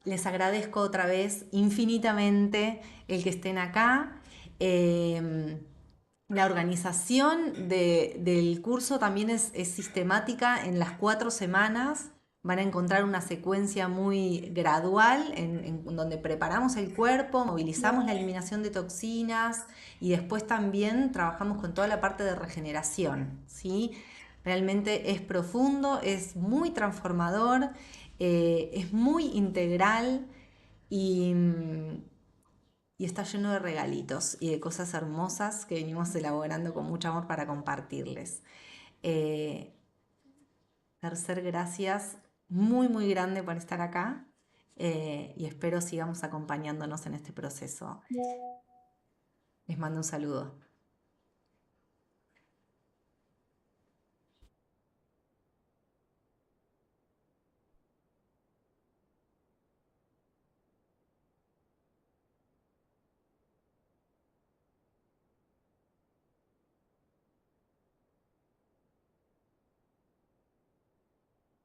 Les agradezco otra vez infinitamente el que estén acá. La organización del curso también es sistemática en las 4 semanas. Van a encontrar una secuencia muy gradual en donde preparamos el cuerpo, movilizamos la eliminación de toxinas y después también trabajamos con toda la parte de regeneración, ¿sí? Realmente es profundo, es muy transformador, es muy integral y, y está lleno de regalitos y de cosas hermosas que venimos elaborando con mucho amor para compartirles. Eh, Tercer, gracias muy, muy grande por estar acá y espero sigamos acompañándonos en este proceso. Les mando un saludo.